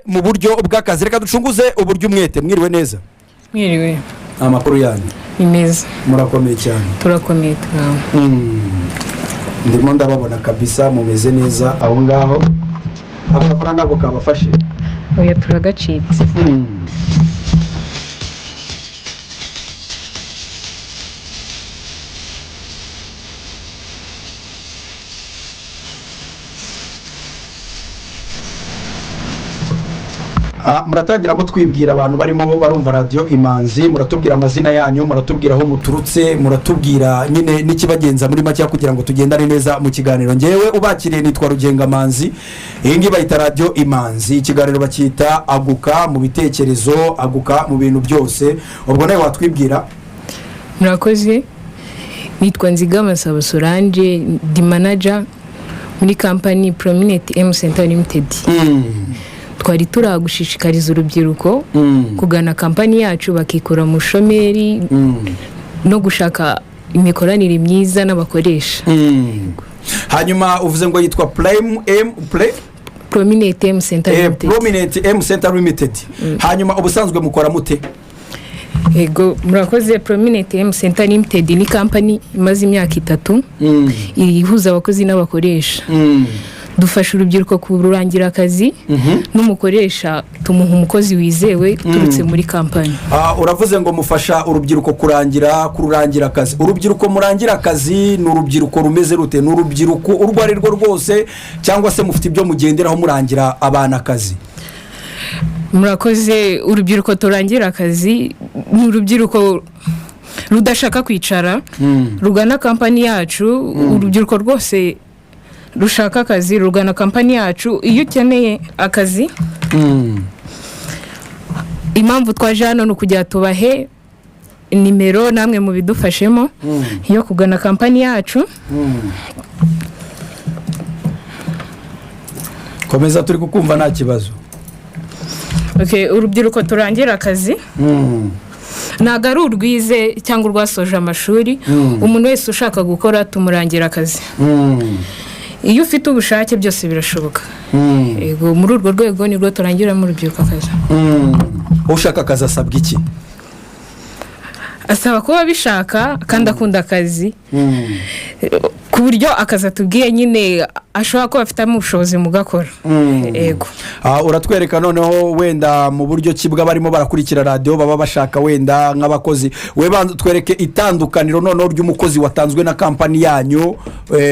mu buryo bw'akazi. Reka ducunguze uburyo umwete. Mwiriwe neza. Mwiriwe. Amakuru yanyu ni meza. Murakomeye cyane. Turakomeye twawe. Ndimo ndababona kabisa mumeze neza aho ngaho. Abafana nabo kabafashe. Oya turagacitse. Muratangira ko twibwira abantu barimo barumva radio Imanzi, muratubwira amazina yanyu, muratubwira aho muturutse, muratubwira nyine n'ikibagenza muri make kugira ngo tugendane neza mu kiganiro. Ngewe ubakiriye nitwa Rugenga Manzi. Ingi bayita radio Imanzi, ikiganiro bakita aguka mu bitekerezo, aguka mu bintu byose. Ubwo nawe watwibwira? Murakoze. Nitwa Nzigama Solange, di manager muri company Prominent M Center Limited. Twari turagushishikariza urubyiruko kugana kampani yacu bakikora mu shomeri no gushaka imikoranire myiza n'abakoresha. Hanyuma uvuze ngo yitwa Prominent M Center Limited. Prominent M Center Limited. Hanyuma ubusanzwe mukora mute? Ego murakoze. Prominent M Center Limited ni kampani imaze imyaka 3 ihuza abakozi n'abakoresha. Dufasha urubyiruko kururangira akazi n'umukoresha tumuha umukozi wizewe turutse muri kampani. Uravuze ngo mufasha urubyiruko kururangira akazi. Urubyiruko murangira akazi ni urubyiruko rumeze rute? Ni urubyiruko urwo ari rwo rwose cyangwa se mufite ibyo mugenderaho murangira abana akazi? Murakoze. Urubyiruko turangira akazi ni urubyiruko rudashaka kwicara rugana kampani yacu. Urubyiruko rwose rushaka akazi rugana kampani yacu. Iyo ukeneye akazi impamvu twaje hano no kujya tubahe nimero namwe mu bidufashemo yo kugana kampani yacu. Komeza turi kukumva nta kibazo. Okay, urubyiruko turangira akazi ntago ari urwize cyangwa urwasoje amashuri. Umuntu wese ushaka gukora tumurangira akazi. Iyo ufite ubushake byose birashoboka. Ego muri urwo rwego nibwo turangira mu rubyiruko akazi. Ushaka akazi asabwa iki? Asaba kuba bishaka kandi akunda akazi ku buryo akazi atubwiye nyine ashobora kuba afite ubushobozi mu gakora. Ego uratwereka noneho wenda mu buryo kibwa barimo barakurikira radio baba bashaka wenda nk'abakozi. We twereke itandukaniro noneho ry'umukozi watanzwe na kampani yanyu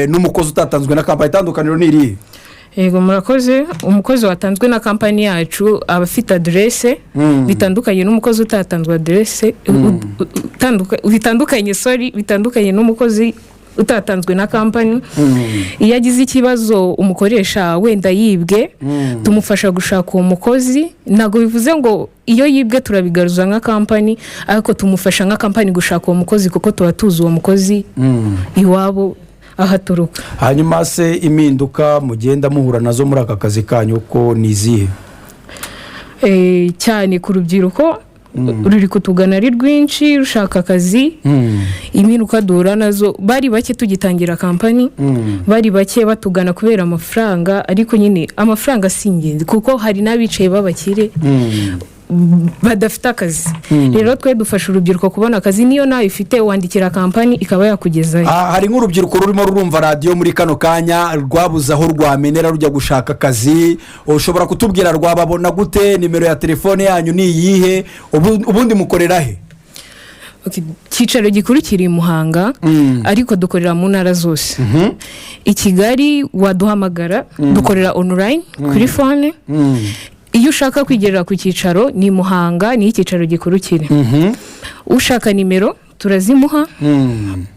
n'umukozi utatanzwe na kampani. Itandukaniro ni iri? Ego murakoze. Umukozi watanzwe na kampani yacu aba afite adresse bitandukanye n'umukozi utatanzwe adresse bitandukanye n'umukozi utatanzwe na kampani. Iyo agize ikibazo umukoresha wenda yibwe tumufasha gushaka uwo mukozi. Nago bivuze ngo iyo yibwe turabigaruza nka kampani ariko tumufasha nka kampani gushaka uwo mukozi kuko tuba tuzi uwo mukozi iwabo ahaturuka. Hanyuma se impinduka mugenda muhura nazo muri aka kazi kanyu ko nizihe? Cyane ku rubyiruko ruri kutugana ari rwinshi rushaka akazi. Impinduka duhura nazo bari bake tugitangira kampani bari bake batugana kubera amafaranga ariko nyine amafaranga singenzi kuko hari n'abicaye babakire badafite akazi. Rero twe dufasha urubyiruko kubona akazi. Niyo nawe ifite wandikira kampani ikaba yakugezayo. Hari nk'urubyiruko rurimo rurumva radio muri kano kanya rwabuze aho rwamenera rujya gushaka akazi. Ushobora kutubwira rwababona gute? Nimero ya telefone yanyu ni iyihe? Ubundi mukorera he? Cyicaro gikuru kiri Muhanga ariko dukorera mu ntara zose. I Kigali waduhamagara dukorera online kuri phone. Iyo ushaka kwigerera ku cyicaro ni Muhanga ni icyicaro gikuru kiri. Ushaka nimero turazimuha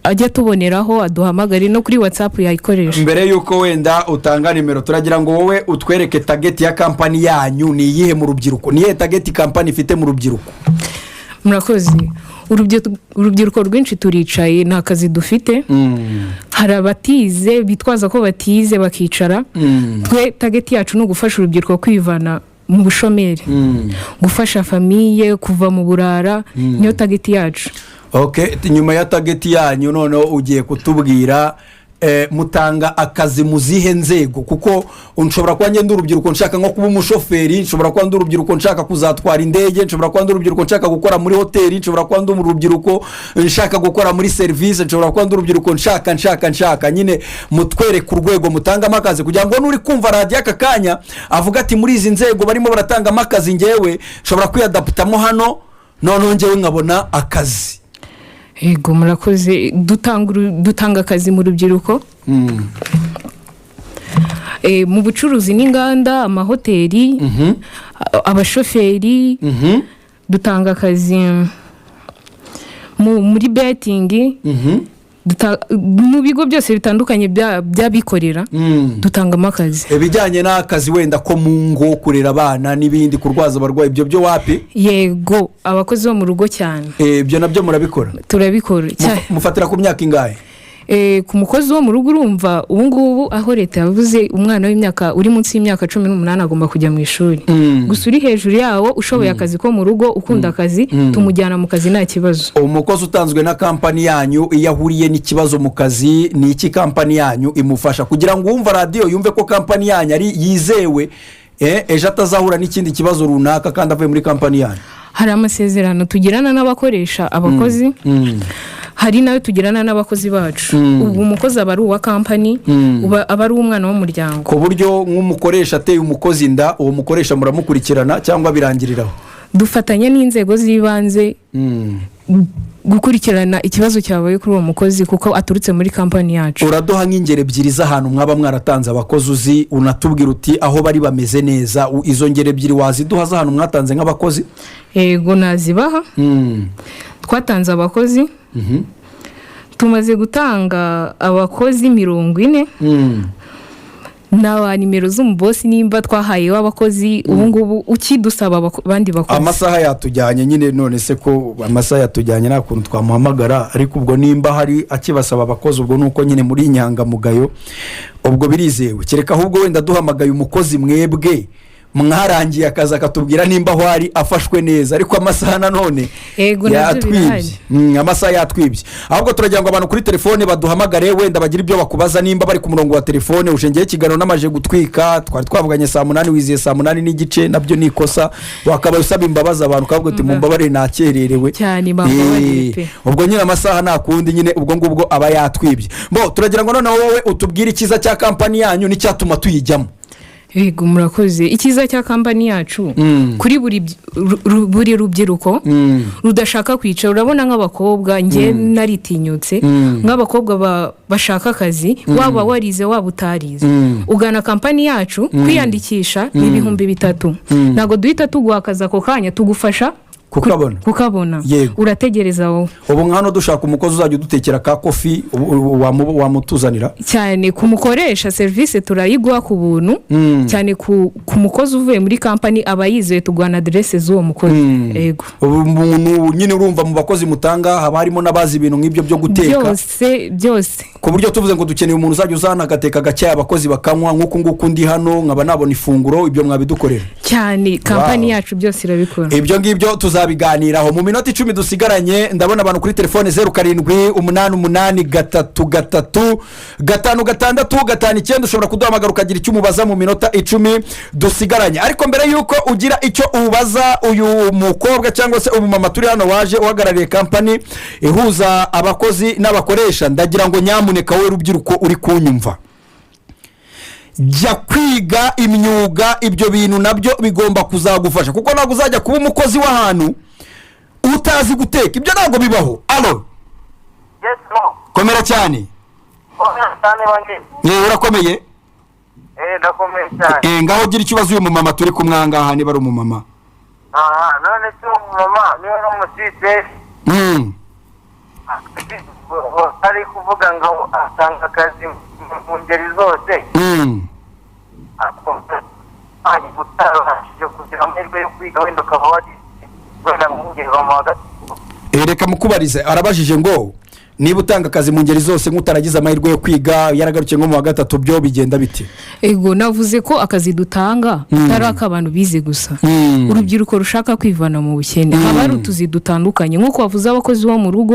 ajya tuboneraho aduhamagare no kuri WhatsApp yayikoresha. Mbere yuko wenda utanga nimero turagira ngo wowe utwereke target ya kampani yanyu ni iyihe mu rubyiruko? Niye target kampani ifite mu rubyiruko? Murakoze. Urubyiruko rwinshi turicaye nta kazi dufite. Hari abatize bitwaza ko batize bakicara. Twe target yacu no gufasha urubyiruko kwivana mu bushomeri, gufasha famiye kuva mu burara. Niyo target yacu. Okay, nyuma ya target yanyu noneho ugiye kutubwira mutanga akazi mu zihe nzego? kuko nshobora kuba ngenda urubyiruko nshaka nko kuba umushoferi, nshobora kuba ndi urubyiruko nshaka kuzatwara indege, nshobora kuba ndi urubyiruko nshaka gukora muri hoteli, nshobora kuba ndi urubyiruko nshaka gukora muri serivisi, nshobora kuba ndi urubyiruko nshaka nyine mutwereke urwego mutangamo akazi kugira ngo n'uri kumva radiyo aka kanya avuga ati muri izi nzego barimo baratangamo akazi ngewe nshobora kwiyadaputamo hano noneho ngewe nkabona akazi. yego murakoze. dutanga akazi mu rubyiruko mu bucuruzi n'inganda, amahoteli, abashoferi, dutanga akazi muri betingi, mu bigo byose bitandukanye by'abikorera dutangamo akazi. ibijyanye n'akazi wenda ko mu ngo, kurera abana n'ibindi, kurwaza abarwayi, ibyo byo wapi? yego abakozi bo mu rugo cyane. ibyo nabyo murabikora? turabikora cyane. mufatira ku myaka ingahe? ku mukozi wo mu rugo urumva ubu ngubu aho leta yavuze umwana w'imyaka uri munsi y'imyaka 18 agomba kujya mu ishuri. gusa uri hejuru yawo ushoboye akazi ko mu rugo, ukunda akazi, tumujyana mu kazi nta kibazo. umukozi utanzwe na kampani yanyu iyo ahuriye n'ikibazo mu kazi, ni iki kampani yanyu imufasha kugira ngo uwumva radiyo yumve ko kampani yanyu ari yizewe, ejo atazahura n'ikindi kibazo runaka kandi avuye muri kampani yanyu? hari amasezerano tugirana n'abakoresha abakozi, hari nawe tugirana n'abakozi bacu. ubu umukozi aba ari uwa kampani, aba ari umwana w'umuryango, ku buryo nk'umukoresha ateye umukozi inda, uwo mukoresha muramukurikirana cyangwa birangiriraho? dufatanya n'inzego z'ibanze gukurikirana ikibazo cyabaye kuri uwo mukozi kuko aturutse muri kampani yacu. uraduha nk'ingero ebyiri z'ahantu mwaba mwaratanze abakozi uzi, unatubwira uti aho bari bameze neza. izo ngero ebyiri waziduha z'ahantu mwatanze nk'abakozi? yego nazibaha. twatanze abakozi, tumaze gutanga abakozi 40 na nimero z'umubosi nimba twahayeho abakozi. ubu ngubu ukidusaba abandi bakozi, amasaha yatujyanye nyine, none se ko amasaha yatujyanye nta kuntu twamuhamagara, ariko ubwo nimba hari akibasaba abakozi ubwo nuko nyine muri inyangamugayo, ubwo birizewe. kereka ahubwo wenda duhamagaye umukozi mwebwe mwarangiye akazi akatubwira nimba aho ari afashwe neza, ariko amasaha nanone yatwibye. amasaha yatwibye. ahubwo turagira ngo abantu kuri telefone baduhamagare, wenda bagira ibyo bakubaza nimba bari ku murongo wa telefone. ushengeye ikiganiro namaje gutwika, twari twavuganye saa 8 wiziye saa 8 n'igice, nabyo ni ikosa. wakabaye usaba imbabazi abantu kavuga ati mumbabare nakererewe cyane, bambabarire. ubwo nyine amasaha nta kundi, nyine ubwo ngubwo aba yatwibye. turagira ngo noneho wowe utubwire icyiza cya kampani yanyu n'icyatuma tuyijyamo. yego murakoze. icyiza cya kampani yacu kuri buri rubyiruko rudashaka kwicara, urabona nk'abakobwa nge naritinyutse, nk'abakobwa bashaka akazi, waba warize waba utarize, ugana kampani yacu kwiyandikisha ni 3,000. ntabwo duhita tuguha akazi ako kanya, tugufasha kukabona. urategereza wowe. ubu nk'hano dushaka umukozi uzajya udutekera ka kofi, wamutuzanira cyane. kumukoresha serivisi turayiguha ku buntu, cyane ku mukozi uvuye muri kampani aba yizeye, tugana adresse z'uwo mukozi. yego umuntu nyine urumva mu bakozi mutanga haba harimo n'abazi ibintu nk'ibyo byo guteka byose, ku buryo tuvuze ngo dukeneye umuntu uzajya uzana agateka gake abakozi bakanywa nk'uku nguku ndi hano nkaba nabona ifunguro, ibyo mwabidukorera cyane. kampani yacu byose irabikora. ibyo ngibyo tuzabiganiraho mu minota 10 dusigaranye. ndabona abantu kuri telefone 0788335659 ushobora kuduhamagara ukagira icyo umubaza mu minota 10 dusigaranye. ariko mbere yuko ugira icyo ubaza uyu mukobwa cyangwa se umumama turi hano waje uhagarariye kampani ihuza abakozi n'abakoresha, ndagira ngo nyamuneka we rubyiruko uri kunyumva, jya kwiga imyuga. ibyo bintu nabyo bigomba kuzagufasha, kuko ntabwo uzajya kuba umukozi w'ahantu utazi guteka. ibyo ntabwo bibaho. komera cyane. urakomeye? ndakomeye cyane. ngaho gira ikibazo uyu mumama turi kumwangaha, niba ari umumama. none se umumama niba ari umusiteri ari kuvuga ngo atanga akazi mu ngeri zose, ari gutarashije kugira amahirwe yo kwiga, wenda ukaba wenda mu ngeri mu hagati. reka mukubarize, arabajije ngo niba utanga akazi mu ngeri zose nk'utaragize amahirwe yo kwiga, yaragarukiye nko mu wa gatatu, byo bigenda bite? ego navuze ko akazi dutanga atari ak'abantu bize gusa, urubyiruko rushaka kwivana mu bukene. haba hari utuzi dutandukanye nk'uko wavuze abakozi bo mu rugo